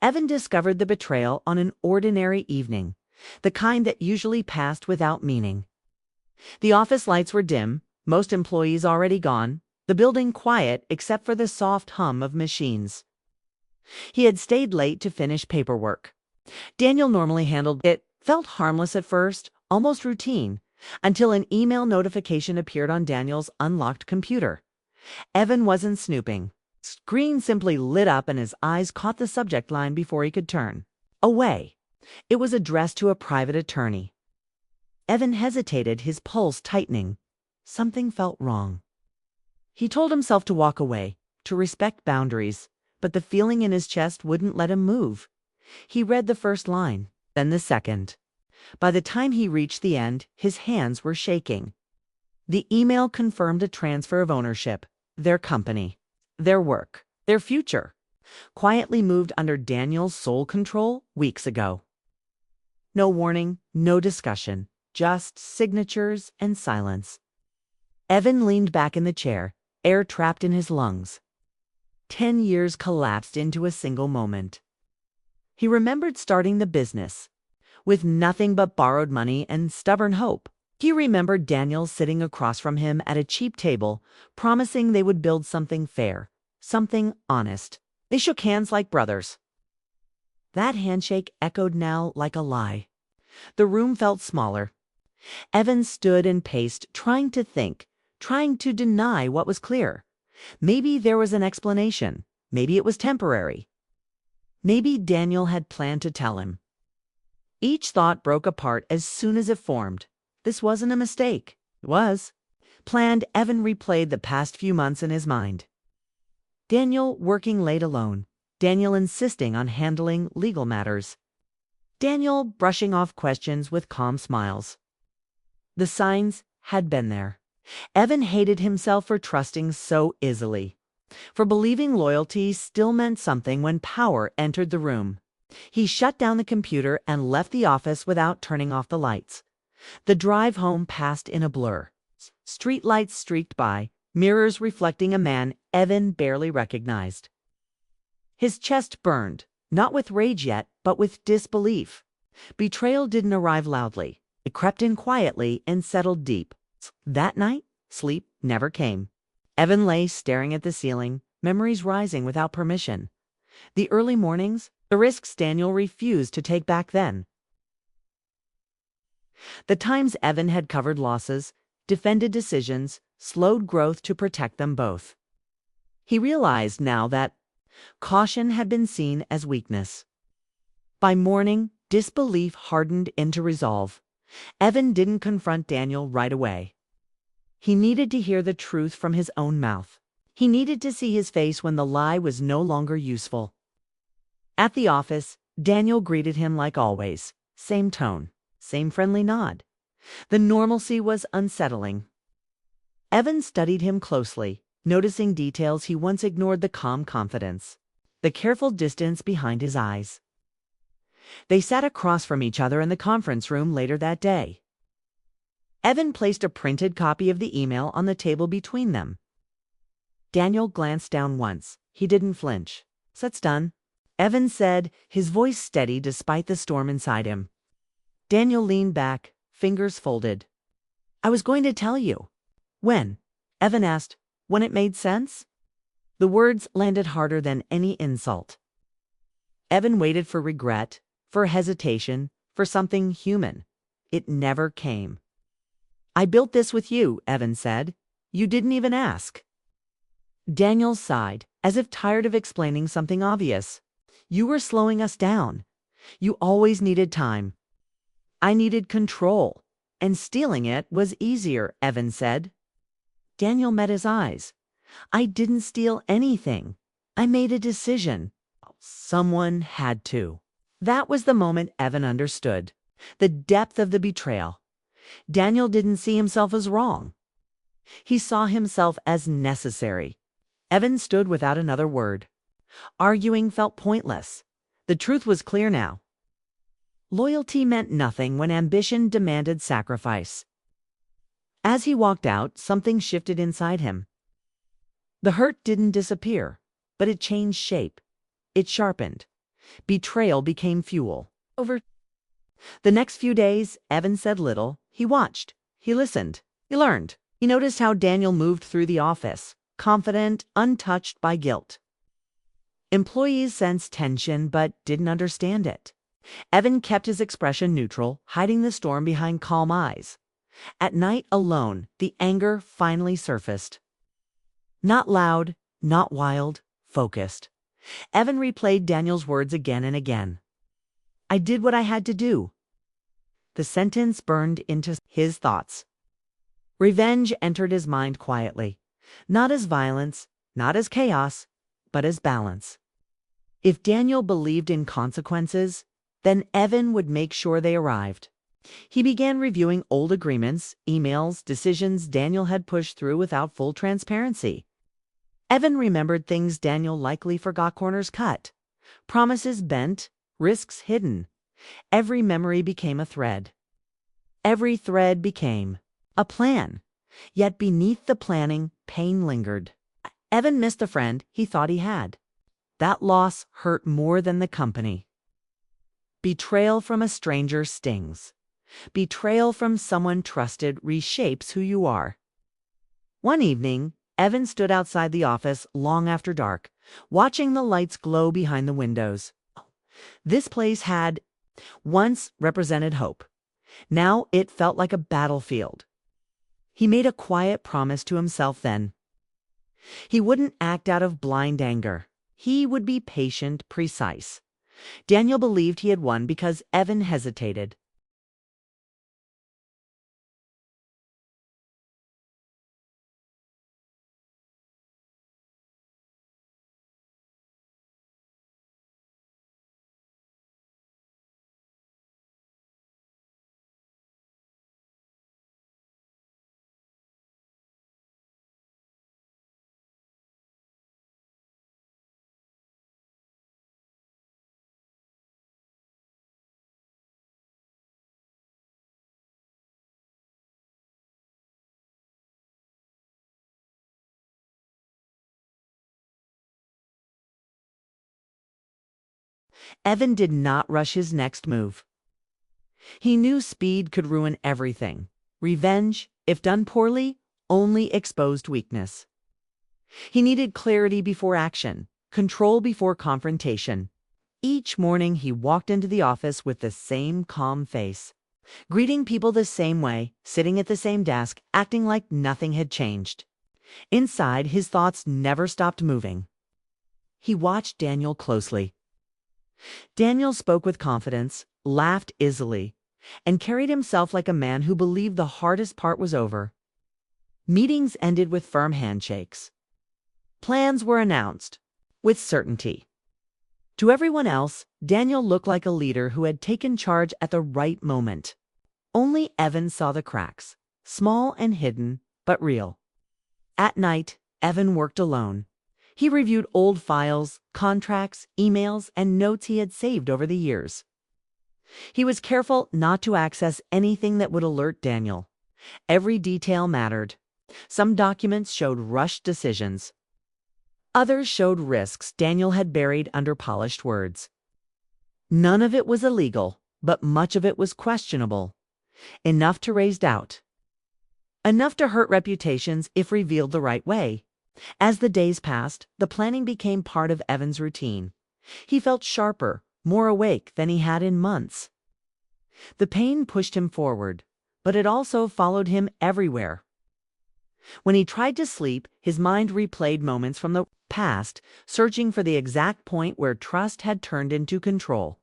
Evan discovered the betrayal on an ordinary evening, the kind that usually passed without meaning. The office lights were dim, most employees already gone, the building quiet except for the soft hum of machines. He had stayed late to finish paperwork. Daniel normally handled it. Felt harmless at first, almost routine, until an email notification appeared on Daniel's unlocked computer. Evan wasn't snooping. Screen simply lit up and his eyes caught the subject line before he could turn away. It was addressed to a private attorney. Evan hesitated, his pulse tightening. Something felt wrong. He told himself to walk away, to respect boundaries, but the feeling in his chest wouldn't let him move. He read the first line, then the second. By the time he reached the end, his hands were shaking. The email confirmed a transfer of ownership. Their company, their work, their future, quietly moved under Daniel's sole control weeks ago. No warning, no discussion, just signatures and silence. Evan leaned back in the chair, air trapped in his lungs. 10 years collapsed into a single moment. He remembered starting the business with nothing but borrowed money and stubborn hope. He remembered Daniel sitting across from him at a cheap table, promising they would build something fair, something honest. They shook hands like brothers. That handshake echoed now like a lie. The room felt smaller. Evan stood and paced, trying to think, trying to deny what was clear. Maybe there was an explanation. Maybe it was temporary. Maybe Daniel had planned to tell him. Each thought broke apart as soon as it formed. This wasn't a mistake. It was. Planned. Evan replayed the past few months in his mind. Daniel working late alone. Daniel insisting on handling legal matters. Daniel brushing off questions with calm smiles. The signs had been there. Evan hated himself for trusting so easily, for believing loyalty still meant something when power entered the room. He shut down the computer and left the office without turning off the lights. The drive home passed in a blur. Street lights streaked by, mirrors reflecting a man Evan barely recognized. His chest burned, not with rage yet, but with disbelief. Betrayal didn't arrive loudly. It crept in quietly and settled deep. That night, sleep never came. Evan lay staring at the ceiling, memories rising without permission. The early mornings, the risks Daniel refused to take back then. The times Evan had covered losses, defended decisions, slowed growth to protect them both. He realized now that caution had been seen as weakness. By morning, disbelief hardened into resolve. Evan didn't confront Daniel right away. He needed to hear the truth from his own mouth. He needed to see his face when the lie was no longer useful. At the office, Daniel greeted him like always. Same tone, same friendly nod. The normalcy was unsettling. Evan studied him closely, noticing details he once ignored: the calm confidence, the careful distance behind his eyes. They sat across from each other in the conference room later that day. Evan placed a printed copy of the email on the table between them. Daniel glanced down once. He didn't flinch. "That's done," Evan said, his voice steady despite the storm inside him. Daniel leaned back, fingers folded. "I was going to tell you." "When?" Evan asked. "When it made sense?" The words landed harder than any insult. Evan waited for regret, for hesitation, for something human. It never came. "I built this with you," Evan said. "You didn't even ask." Daniel sighed, as if tired of explaining something obvious. "You were slowing us down. You always needed time. I needed control, and stealing it was easier," Evan said. Daniel met his eyes. "I didn't steal anything. I made a decision. Someone had to." That was the moment Evan understood. The depth of the betrayal. Daniel didn't see himself as wrong. He saw himself as necessary. Evan stood without another word. Arguing felt pointless. The truth was clear now. Loyalty meant nothing when ambition demanded sacrifice. As he walked out, something shifted inside him. The hurt didn't disappear, but it changed shape. It sharpened. Betrayal became fuel. Over the next few days, Evan said little. He watched. He listened. He learned. He noticed how Daniel moved through the office, confident, untouched by guilt. Employees sensed tension but didn't understand it. Evan kept his expression neutral, hiding the storm behind calm eyes. At night alone, the anger finally surfaced. Not loud, not wild, focused. Evan replayed Daniel's words again and again. I did what I had to do. The sentence burned into his thoughts. Revenge entered his mind quietly, not as violence, not as chaos, but as balance. If Daniel believed in consequences, then Evan would make sure they arrived. He began reviewing old agreements, emails, decisions Daniel had pushed through without full transparency. Evan remembered things Daniel likely forgot, corners cut, promises bent, risks hidden. Every memory became a thread. Every thread became a plan. Yet beneath the planning, pain lingered. Evan missed a friend he thought he had. That loss hurt more than the company. Betrayal from a stranger stings. Betrayal from someone trusted reshapes who you are. One evening, Evan stood outside the office long after dark, watching the lights glow behind the windows. This place had once represented hope. Now it felt like a battlefield. He made a quiet promise to himself then. He wouldn't act out of blind anger. He would be patient, precise. Daniel believed he had won because Evan hesitated. Evan did not rush his next move. He knew speed could ruin everything. Revenge, if done poorly, only exposed weakness. He needed clarity before action, control before confrontation. Each morning he walked into the office with the same calm face, greeting people the same way, sitting at the same desk, acting like nothing had changed. Inside, his thoughts never stopped moving. He watched Daniel closely. Daniel spoke with confidence, laughed easily, and carried himself like a man who believed the hardest part was over. Meetings ended with firm handshakes. Plans were announced with certainty. To everyone else, Daniel looked like a leader who had taken charge at the right moment. Only Evan saw the cracks, small and hidden, but real. At night, Evan worked alone. He reviewed old files, contracts, emails, and notes he had saved over the years. He was careful not to access anything that would alert Daniel. Every detail mattered. Some documents showed rushed decisions. Others showed risks Daniel had buried under polished words. None of it was illegal, but much of it was questionable. Enough to raise doubt. Enough to hurt reputations if revealed the right way. As the days passed, the planning became part of Evan's routine. He felt sharper, more awake than he had in months. The pain pushed him forward, but it also followed him everywhere. When he tried to sleep, his mind replayed moments from the past, searching for the exact point where trust had turned into control.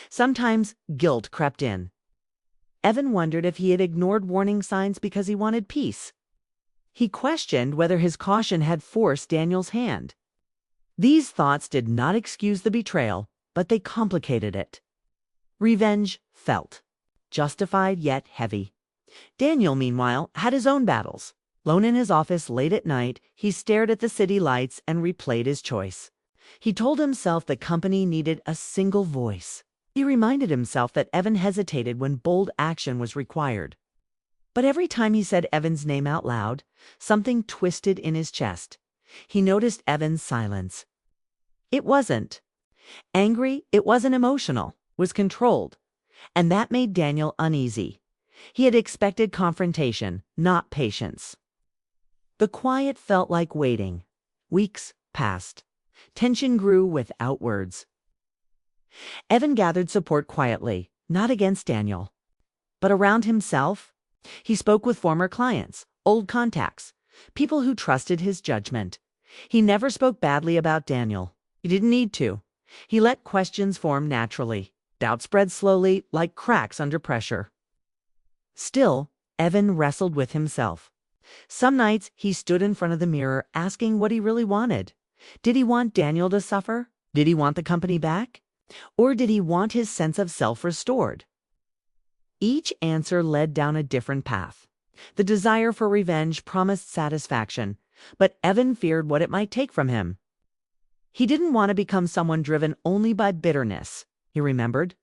Sometimes guilt crept in. Evan wondered if he had ignored warning signs because he wanted peace. He questioned whether his caution had forced Daniel's hand. These thoughts did not excuse the betrayal, but they complicated it. Revenge felt justified yet heavy. Daniel, meanwhile, had his own battles. Alone in his office late at night, he stared at the city lights and replayed his choice. He told himself the company needed a single voice. He reminded himself that Evan hesitated when bold action was required. But every time he said Evan's name out loud, something twisted in his chest. He noticed Evan's silence. It wasn't Angry, it wasn't emotional, was controlled, and that made Daniel uneasy. He had expected confrontation, not patience. The quiet felt like waiting. Weeks passed. Tension grew without words. Evan gathered support quietly, not against Daniel, but around himself. He spoke with former clients, old contacts, people who trusted his judgment. He never spoke badly about Daniel. He didn't need to. He let questions form naturally. Doubt spread slowly, like cracks under pressure. Still, Evan wrestled with himself. Some nights he stood in front of the mirror asking what he really wanted. Did he want Daniel to suffer? Did he want the company back? Or did he want his sense of self restored? Each answer led down a different path. The desire for revenge promised satisfaction, but Evan feared what it might take from him. He didn't want to become someone driven only by bitterness, he remembered.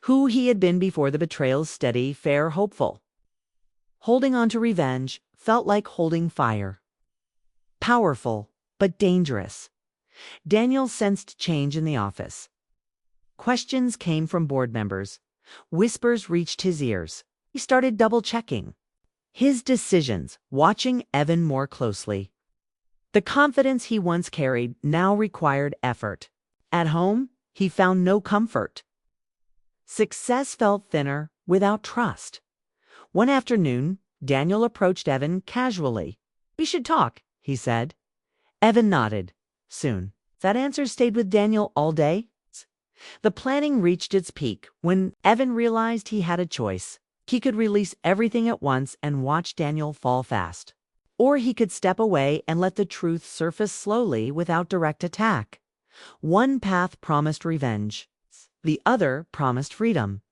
Who he had been before the betrayal, steady, fair, hopeful. Holding on to revenge felt like holding fire. Powerful, but dangerous. Daniel sensed change in the office. Questions came from board members. Whispers reached his ears. He started double-checking his decisions, watching Evan more closely. The confidence he once carried now required effort. At home, he found no comfort. Success felt thinner without trust. One afternoon, Daniel approached Evan casually. "We should talk," he said. Evan nodded. Soon. That answer stayed with Daniel all day. The planning reached its peak when Evan realized he had a choice. He could release everything at once and watch Daniel fall fast. Or he could step away and let the truth surface slowly without direct attack. One path promised revenge. The other promised freedom.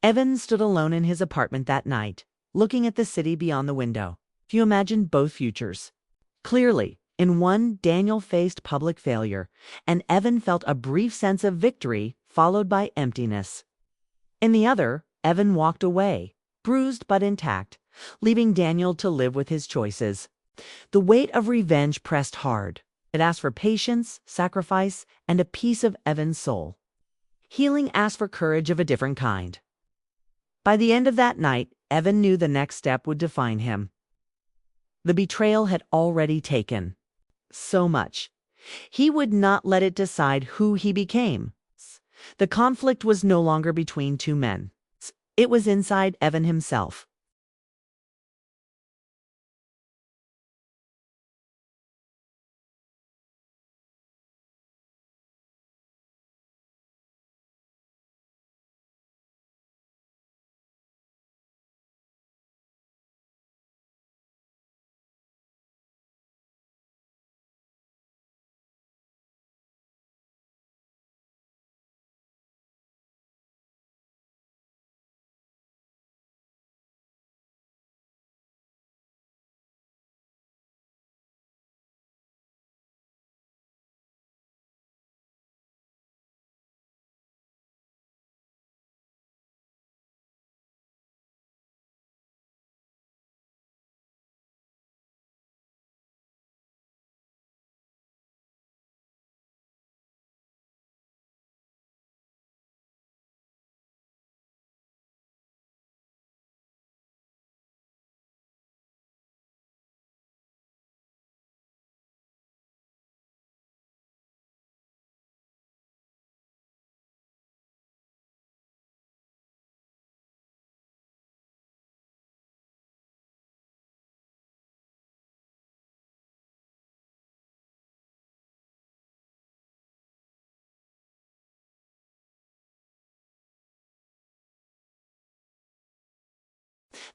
Evan stood alone in his apartment that night, looking at the city beyond the window. He imagined both futures. Clearly, in one, Daniel faced public failure, and Evan felt a brief sense of victory followed by emptiness. In the other, Evan walked away, bruised but intact, leaving Daniel to live with his choices. The weight of revenge pressed hard. It asked for patience, sacrifice, and a piece of Evan's soul. Healing asked for courage of a different kind. By the end of that night, Evan knew the next step would define him. The betrayal had already taken so much. He would not let it decide who he became. The conflict was no longer between two men. It was inside Evan himself.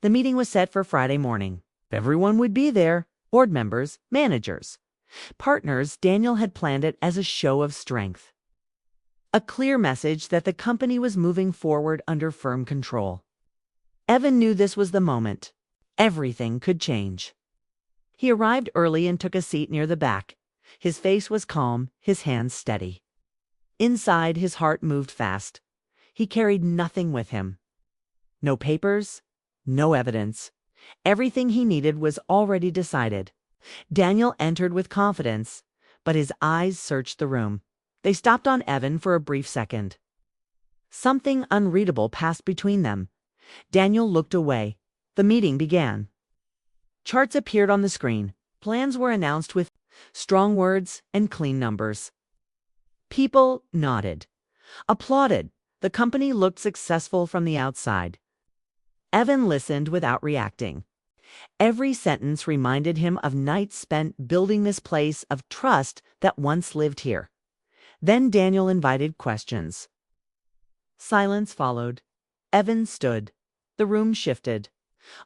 The meeting was set for Friday morning. Everyone would be there. Board members, managers, partners. Daniel had planned it as a show of strength. A clear message that the company was moving forward under firm control. Evan knew this was the moment. Everything could change. He arrived early and took a seat near the back. His face was calm, his hands steady. Inside, his heart moved fast. He carried nothing with him. No papers, no evidence. Everything he needed was already decided. Daniel entered with confidence, but his eyes searched the room. They stopped on Evan for a brief second. Something unreadable passed between them. Daniel looked away. The meeting began. Charts appeared on the screen. Plans were announced with strong words and clean numbers. People nodded, applauded. The company looked successful from the outside. Evan listened without reacting. Every sentence reminded him of nights spent building this place of trust that once lived here. Then Daniel invited questions. Silence followed. Evan stood. The room shifted.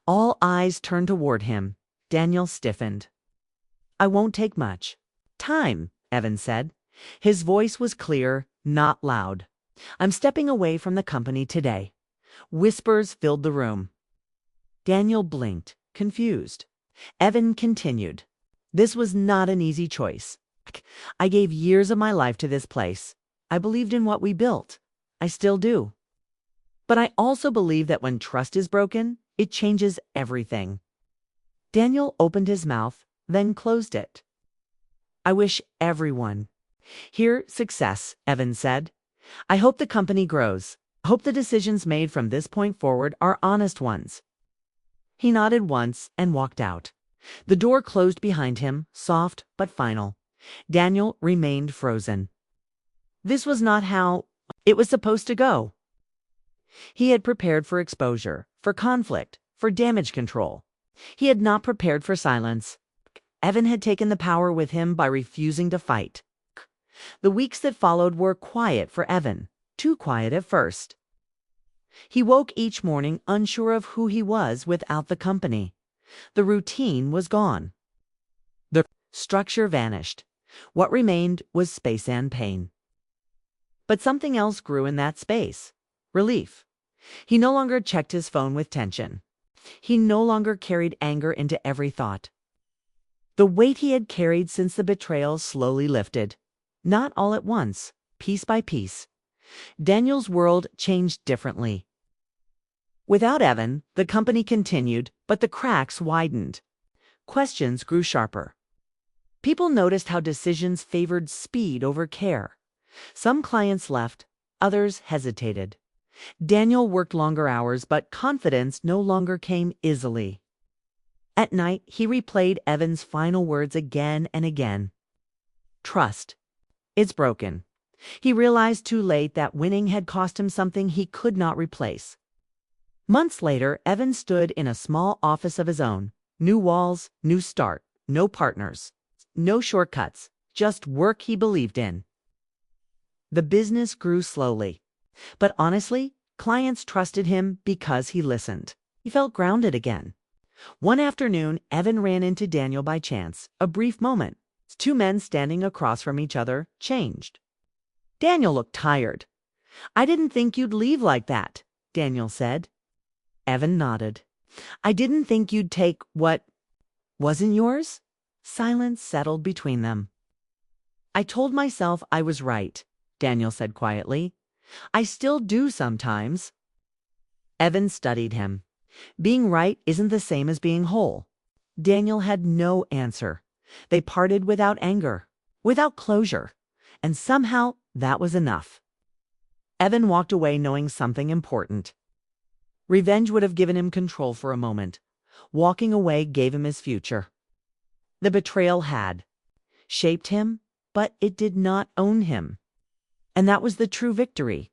All eyes turned toward him. Daniel stiffened. "I won't take much time," Evan said. His voice was clear, not loud. "I'm stepping away from the company today." Whispers filled the room. Daniel blinked, confused. Evan continued. "This was not an easy choice. I gave years of my life to this place. I believed in what we built. I still do. But I also believe that when trust is broken, it changes everything." Daniel opened his mouth, then closed it. "I wish everyone here success," Evan said. "I hope the company grows. I hope the decisions made from this point forward are honest ones." He nodded once and walked out. The door closed behind him, soft but final. Daniel remained frozen. This was not how it was supposed to go. He had prepared for exposure, for conflict, for damage control. He had not prepared for silence. Evan had taken the power with him by refusing to fight. The weeks that followed were quiet for Evan, too quiet at first. He woke each morning unsure of who he was without the company. The routine was gone. The structure vanished. What remained was space and pain. But something else grew in that space. Relief. He no longer checked his phone with tension. He no longer carried anger into every thought. The weight he had carried since the betrayal slowly lifted. Not all at once, piece by piece. Daniel's world changed differently. Without Evan, the company continued, but the cracks widened. Questions grew sharper. People noticed how decisions favored speed over care. Some clients left, others hesitated. Daniel worked longer hours, but confidence no longer came easily. At night, he replayed Evan's final words again and again. "Trust. It's broken." He realized too late that winning had cost him something he could not replace. Months later, Evan stood in a small office of his own. New walls, new start, no partners, no shortcuts, just work he believed in. The business grew slowly. But honestly, clients trusted him because he listened. He felt grounded again. One afternoon, Evan ran into Daniel by chance. A brief moment. Two men standing across from each other changed. Daniel looked tired. "I didn't think you'd leave like that," Daniel said. Evan nodded. "I didn't think you'd take what wasn't yours." Silence settled between them. "I told myself I was right," Daniel said quietly. "I still do sometimes." Evan studied him. Being right isn't the same as being whole. Daniel had no answer. They parted without anger, without closure, and somehow that was enough. Evan walked away knowing something important. Revenge would have given him control for a moment. Walking away gave him his future. The betrayal had shaped him, but it did not own him. And that was the true victory.